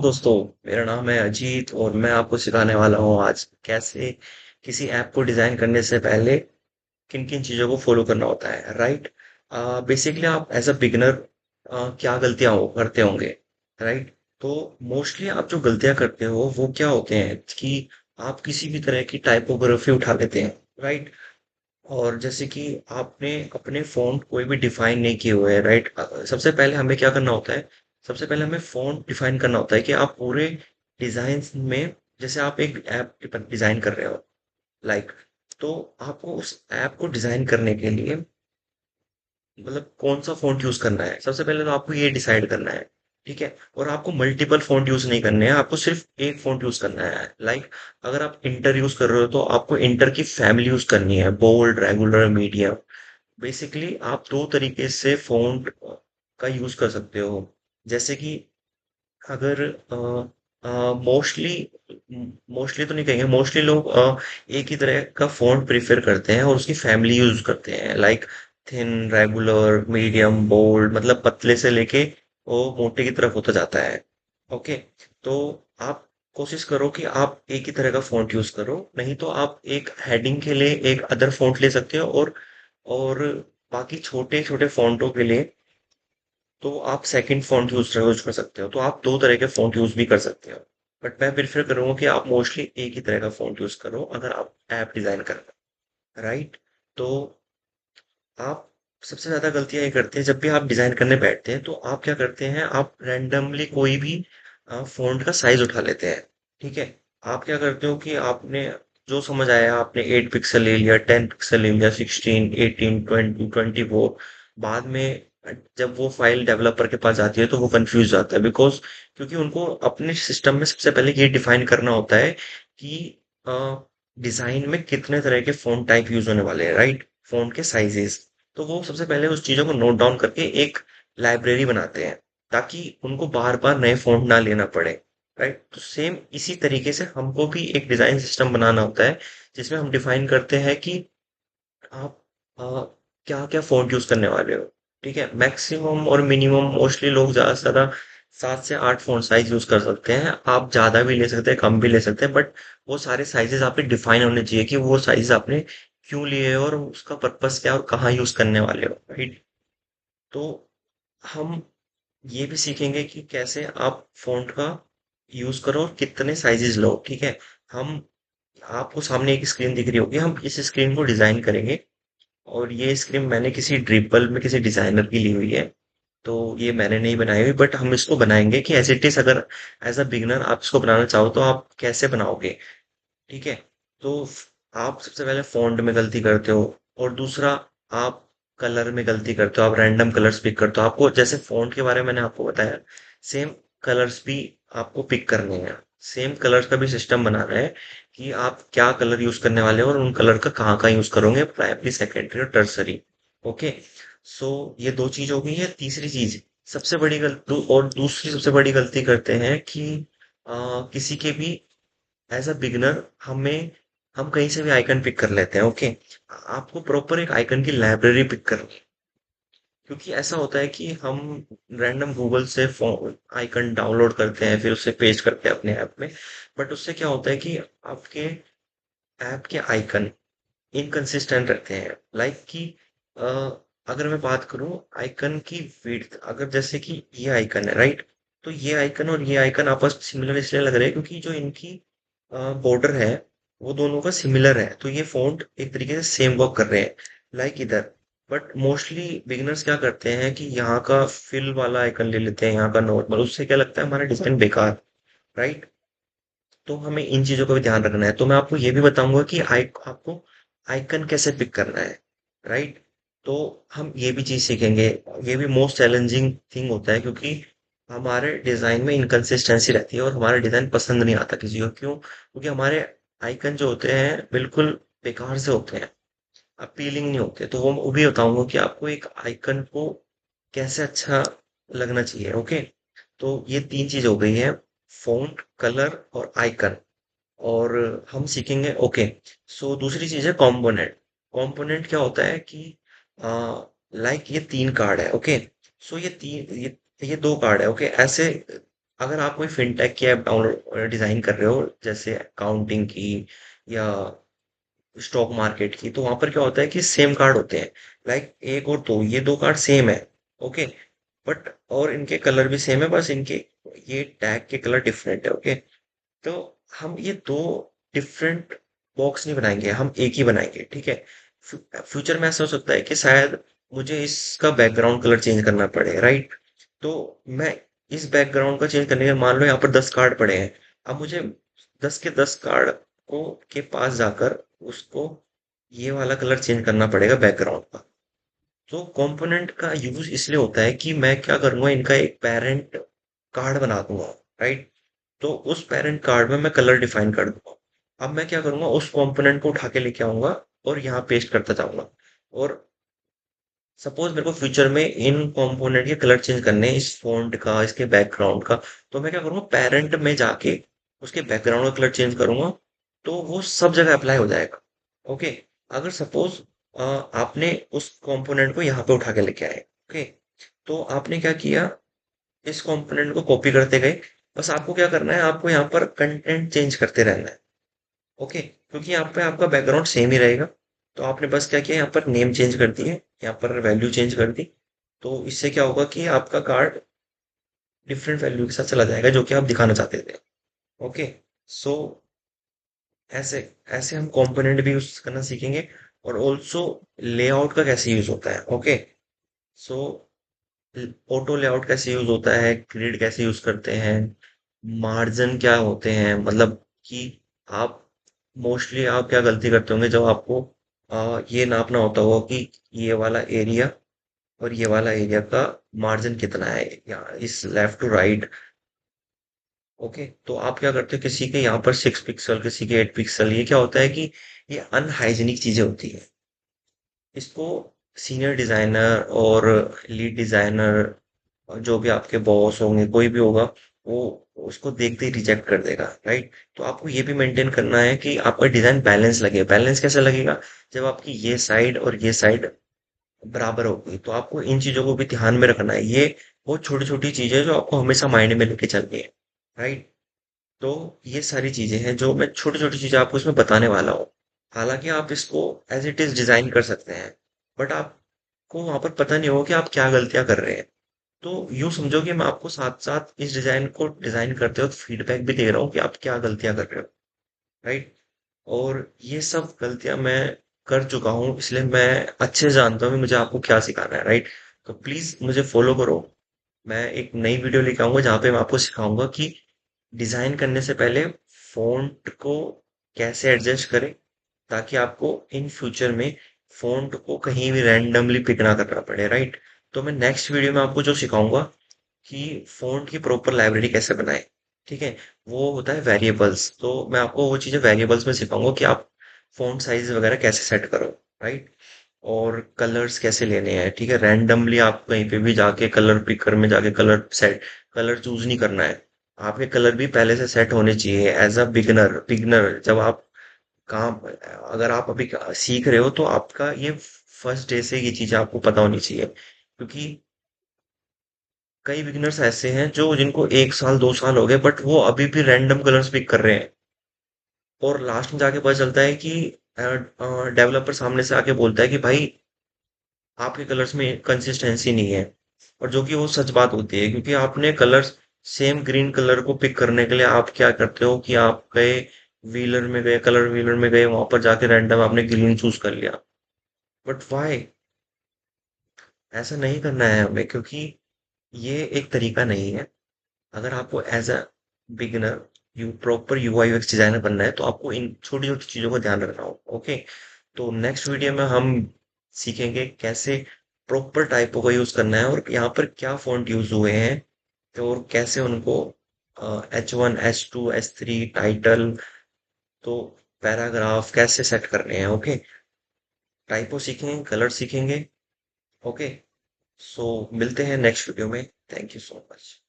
दोस्तों, मेरा नाम है अजीत और मैं आपको सिखाने वाला हूँ आज कैसे किसी ऐप को डिजाइन करने से पहले किन किन चीजों को फॉलो करना होता है। राइट। बेसिकली आप एज अ बिगिनर क्या गलतियां करते होंगे। राइट। तो मोस्टली आप जो गलतियां करते हो वो क्या होते हैं कि आप किसी भी तरह की टाइपोग्राफी उठा लेते हैं। राइट। और जैसे कि आपने अपने फ़ॉन्ट कोई भी डिफाइन नहीं किए हुए हैं। राइट। सबसे पहले हमें क्या करना होता है। सबसे पहले हमें फ़ॉन्ट डिफाइन करना होता है कि आप पूरे डिजाइन में, जैसे आप एक ऐप डिजाइन कर रहे हो, लाइक, तो आपको उस ऐप को डिजाइन करने के लिए मतलब कौन सा फ़ॉन्ट यूज़ करना है, सबसे पहले तो आपको ये डिसाइड करना है। ठीक है। और आपको मल्टीपल फ़ॉन्ट यूज़ नहीं करने हैं, आपको सिर्फ एक फ़ॉन्ट यूज़ करना है। लाइक, अगर आप इंटर यूज़ कर रहे हो तो आपको इंटर की फैमिली यूज़ करनी है, बोल्ड, रेगुलर, मीडियम। बेसिकली आप दो तरीके से फ़ॉन्ट का यूज़ कर सकते हो। जैसे कि अगर मोस्टली मोस्टली तो नहीं कहेंगे, मोस्टली लोग एक ही तरह का फ़ॉन्ट प्रेफ़र करते हैं और उसकी फैमिली यूज़ करते हैं। Like thin, regular, medium, bold, मतलब पतले से लेके वो मोटे की तरफ होता जाता है। ओके। तो आप कोशिश करो कि आप एक ही तरह का फ़ॉन्ट यूज़ करो, नहीं तो आप एक हेडिंग के लिए एक अदर फ़ॉन्ट ले सकते हो, और बाकी छोटे-छोटे फ़ॉन्टों के लिए तो आप सेकंड फ़ॉन्ट यूज़ कर सकते हो। तो आप 2 तरह के फ़ॉन्ट यूज़ भी कर सकते हो। बट मैं प्रेफ़र करूँगा कि आप मोस्टली एक ही तरह का फ़ॉन्ट यूज़ करो अगर आप ऐप डिज़ाइन कर रहे हो। राइट? तो आप सबसे ज़्यादा गलतियाँ ये करते हैं जब भी आप डिज़ाइन करने बैठते हैं, तो आप क्या करते हैं, आप रैंडमली कोई भी फ़ॉन्ट का साइज़ उठा लेते हैं। ठीक है? आप क्या करते हो कि आपने जो समझ आया, आपने 8 पिक्सल ले लिया, 10 पिक्सल ले लिया, 16, 18, 20, 24। बाद में जब वो फाइल डेवलपर के पास जाती है तो वो कंफ्यूज जाता है, बिकॉज क्योंकि उनको अपने सिस्टम में सबसे पहले ये डिफाइन करना होता है कि डिजाइन में कितने तरह के फ़ॉन्ट टाइप यूज होने वाले हैं। राइट। फ़ॉन्ट के साइजेस। तो वो सबसे पहले उस चीज़ों को नोट डाउन करके एक लाइब्रेरी बनाते हैं, ताकि उनको बार-बार नए फ़ॉन्ट ना लेना पड़े। राइट? तो सेम इसी तरीके से हमको भी एक डिज़ाइन सिस्टम बनाना होता है, जिसमें हम डिफ़ाइन करते हैं कि आप क्या-क्या फ़ॉन्ट यूज़ करने वाले हो। ठीक है? मैक्सिमम और मिनिमम मोस्टली लोग ज़्यादा से ज़्यादा 7 से 8 फ़ॉन्ट साइज़ यूज़ कर सकते हैं। आप ज़्यादा भी ले सकते हैं, कम भी ले सकते हैं, बट वो सारे साइज़ेज़ आप पे डिफ़ाइन होने चाहिए कि वो साइज़ आपने क्यों लिए और उसका पर्पज़ क्या है और कहाँ यूज़ करने वाले हो। राइट? तो हम ये भी सीखेंगे कि कैसे आप फ़ॉन्ट का यूज़ करो और कितने साइज़ेज़ लो। ठीक है? हम आपको सामने एक स्क्रीन दिख रही होगी, हम इस स्क्रीन को डिज़ाइन करेंगे। और ये स्क्रीन मैंने किसी ड्रिबल में किसी डिजाइनर की ली हुई है, तो ये मैंने नहीं बनाई हुई, बट हम इसको बनाएंगे कि एज इट इज, अगर एज अ बिगनर आप इसको बनाना चाहो तो आप कैसे बनाओगे। ठीक है। तो आप सबसे पहले फॉन्ट में गलती करते हो, और दूसरा आप कलर में गलती करते हो, आप रैंडम कलर्स पिक करते हो। आपको जैसे फॉन्ट के बारे में मैंने आपको बताया, सेम कलर्स भी आपको पिक करने हैं। सेम कलर्स का भी सिस्टम बनाना है कि आप क्या कलर यूज करने वाले हो और उन कलर का कहाँ कहाँ यूज करोगे, प्राइमरी, सेकेंडरी और टर्सरी। ओके। सो ये दो चीज हो गई है। तीसरी चीज, सबसे बड़ी गलती और दूसरी सबसे बड़ी गलती करते हैं कि किसी के भी एज अ बिगिनर हम कहीं से भी आइकन पिक कर लेते हैं। ओके। आपको प्रॉपर एक आइकन की लाइब्रेरी पिक करनी है, क्योंकि ऐसा होता है कि हम रैंडम गूगल से आइकन डाउनलोड करते हैं, फिर उससे पेस्ट करते हैं अपने ऐप में। बट उससे क्या होता है कि आपके ऐप के आइकन इनकंसिस्टेंट रहते हैं। लाइक कि अ, अगर मैं बात करूं आइकन की विड्थ, अगर जैसे कि ये आइकन है, राइट, तो ये आइकन और ये आइकन आपस में सिमिलर इसलिए लग रहे हैं क्योंकि जो इनकी बॉर्डर है वो दोनों का सिमिलर है, तो ये फॉन्ट एक तरीके से सेम वर्क कर रहे हैं, लाइक इधर। बट मोस्टली बिगिनर्स क्या करते हैं कि यहाँ का फिल वाला आइकन ले लेते हैं, यहाँ का नॉर्मल, उससे क्या लगता है हमारा डिजाइन बेकार। राइट। तो हमें इन चीजों का भी ध्यान रखना है। तो मैं आपको ये भी बताऊंगा कि आपको आइकन कैसे पिक करना है। राइट। तो हम ये भी चीज सीखेंगे। ये भी मोस्ट चैलेंजिंग थिंग होता है, क्योंकि हमारे डिजाइन में इनकंसिस्टेंसी रहती है और हमारा डिजाइन पसंद नहीं आता किसी को। क्यों? क्योंकि हमारे आइकन जो होते हैं बिल्कुल बेकार से होते हैं, अपीलिंग नहीं होते। तो वो भी बताऊंगा कि आपको एक आइकन को कैसे अच्छा लगना चाहिए। ओके। तो ये तीन चीज हो गई है, फॉन्ट, कलर और आइकन। और हम सीखेंगे। ओके। सो दूसरी चीज है कंपोनेंट। कंपोनेंट क्या होता है कि लाइक ये तीन कार्ड है। ओके। सो ये दो कार्ड है। ओके। ऐसे अगर आप कोई फिनटेक की ऐप डाउनलोड डिजाइन कर रहे हो, जैसे अकाउंटिंग की या स्टॉक मार्केट की, तो वहां पर क्या होता है कि सेम कार्ड होते हैं। लाइक एक और दो, ये दो कार्ड सेम है। ओके। बट और इनके कलर भी सेम है, बस इनके ये टैग के कलर डिफरेंट है। ओके। तो हम ये दो डिफरेंट बॉक्स नहीं बनाएंगे, हम एक ही बनाएंगे, ठीक है। फ्यूचर में ऐसा हो सकता है कि शायद मुझे इसका बैकग्राउंड कलर चेंज करना पड़े, राइट। तो मैं इस बैकग्राउंड का चेंज करने के, मान लो यहाँ पर 10 कार्ड पड़े हैं। अब मुझे 10 के 10 कार्ड को के पास जाकर उसको ये वाला कलर चेंज करना पड़ेगा बैकग्राउंड का। तो कंपोनेंट का यूज इसलिए होता है कि मैं क्या करूंगा, इनका एक पेरेंट कार्ड बना दूंगा, राइट। तो उस पेरेंट कार्ड में मैं कलर डिफाइन कर दूंगा। अब मैं क्या करूंगा, उस कंपोनेंट को उठा के लेके आऊंगा और यहाँ पेस्ट करता जाऊंगा। और सपोज मेरे को फ्यूचर में इन कंपोनेंट के कलर चेंज करने हैं, इस फॉन्ट का, इसके बैकग्राउंड का। तो मैं क्या करूंगा, पेरेंट में जाके उसके बैकग्राउंड का कलर चेंज करूंगा। तो वो सब जगह अप्लाई हो जाएगा। ओके। अगर सपोज आपने उस कंपोनेंट को यहाँ पे उठा के लेके आए। ओके। तो आपने क्या किया, इस कंपोनेंट को कॉपी करते गए। बस आपको क्या करना है, आपको यहाँ पर कंटेंट चेंज करते रहना है। ओके, क्योंकि यहाँ पे आपका बैकग्राउंड सेम ही रहेगा। तो आपने बस क्या किया, यहाँ पर नेम चेंज कर दिए, यहाँ पर वैल्यू चेंज कर दी। तो इससे क्या होगा कि आपका कार्ड डिफरेंट वैल्यू के साथ चला जाएगा जो कि आप दिखाना चाहते थे। ओके। सो ऐसे ऐसे हम कंपोनेंट भी यूज करना सीखेंगे। और ऑल्सो लेआउट का कैसे यूज होता है। ओके। सो ऑटो लेआउट कैसे यूज होता है, ग्रिड कैसे यूज करते हैं, मार्जिन क्या होते हैं, मतलब कि आप मोस्टली आप क्या गलती करते होंगे जब आपको ये नापना होता होगा कि ये वाला एरिया और ये वाला एरिया का मार्जिन कितना है, या इस लेफ्ट टू राइट। ओके। तो आप क्या करते हो, किसी के यहाँ पर 6 पिक्सल, किसी के 8 पिक्सल, ये क्या होता है कि ये अनहाइजीनिक चीजें होती है। इसको सीनियर डिजाइनर और लीड डिजाइनर, जो भी आपके बॉस होंगे, कोई भी होगा, वो उसको देखते ही रिजेक्ट कर देगा, राइट। तो आपको ये भी मेंटेन करना है कि आपका डिजाइन बैलेंस लगे। बैलेंस कैसे लगेगा, जब आपकी ये साइड और ये साइड बराबर होगी। तो आपको इन चीजों को भी ध्यान में रखना है। ये वो छोटी छोटी चीजें जो आपको हमेशा माइंड में लेके चलनी है, राइट। तो ये सारी चीजें हैं जो मैं छोटी छोटी चीजें आपको इसमें बताने वाला हूँ। हालांकि आप इसको एज इट इज डिजाइन कर सकते हैं, बट आपको वहां पर पता नहीं होगा कि आप क्या गलतियां कर रहे हैं। तो यूं समझो कि मैं आपको साथ साथ इस डिजाइन को डिजाइन करते वक्त फीडबैक भी दे रहा हूँ कि आप क्या गलतियां कर रहे हो, राइट। और ये सब गलतियां मैं कर चुका हूँ, इसलिए मैं अच्छे से जानता हूँ कि मुझे आपको क्या सिखाना है, राइट। तो प्लीज मुझे फॉलो करो। मैं एक नई वीडियो लेके आऊंगा जहाँ पे मैं आपको सिखाऊंगा कि डिजाइन करने से पहले फॉन्ट को कैसे एडजस्ट करें, ताकि आपको इन फ्यूचर में फॉन्ट को कहीं भी रैंडमली पिक ना करना पड़े, राइट। तो मैं नेक्स्ट वीडियो में आपको जो सिखाऊंगा कि फ़ॉन्ट की प्रॉपर लाइब्रेरी कैसे बनाएं, ठीक है। वो होता है वेरिएबल्स। तो मैं आपको वो चीज़ें वेरिएबल्स में सिखाऊंगा कि आप फ़ॉन्ट साइज वगैरह कैसे सेट करो, राइट। और कलर्स कैसे लेने हैं, ठीक है। रैंडमली आप कहीं पे भी जाके कलर पिकर में जाके कलर चूज नहीं करना है। आपके कलर भी पहले से सेट होने चाहिए। एज अ बिगनर बिगनर जब आप काम, अगर आप अभी सीख रहे हो, तो आपका ये फर्स्ट डे से ये चीज़ आपको पता होनी चाहिए। क्योंकि कई बिगिनर्स ऐसे हैं जो जिनको 1 साल 2 साल हो गए, बट वो अभी भी रैंडम कलर्स पिक कर रहे हैं। और लास्ट में जाके पता चलता है कि डेवलपर सामने से आके बोलता है कि भाई आपके कलर्स में कंसिस्टेंसी नहीं है। और जो कि वो सच बात होती है, क्योंकि आपने कलर्स सेम ग्रीन कलर को पिक करने के लिए आप क्या करते हो कि आप गए व्हीलर में गए, कलर व्हीलर में गए, वहां पर जाके रैंडम आपने ग्रीन चूज कर लिया। बट वाई, ऐसा नहीं करना है हमें, क्योंकि ये एक तरीका नहीं है। अगर आपको as a beginner you proper UI UX designer बनना है, तो आपको इन छोटी छोटी चीजों का ध्यान रखना होगा। ओके। तो नेक्स्ट वीडियो में हम सीखेंगे कैसे प्रॉपर टाइपों का यूज करना है, और यहाँ पर क्या फॉन्ट यूज हुए हैं, तो और कैसे उनको H1 H2 H3 टाइटल, तो पैराग्राफ कैसे सेट करने हैं। ओके। टाइपो सीखेंगे, कलर सीखेंगे। ओके। सो मिलते हैं नेक्स्ट वीडियो में। Thank you so much.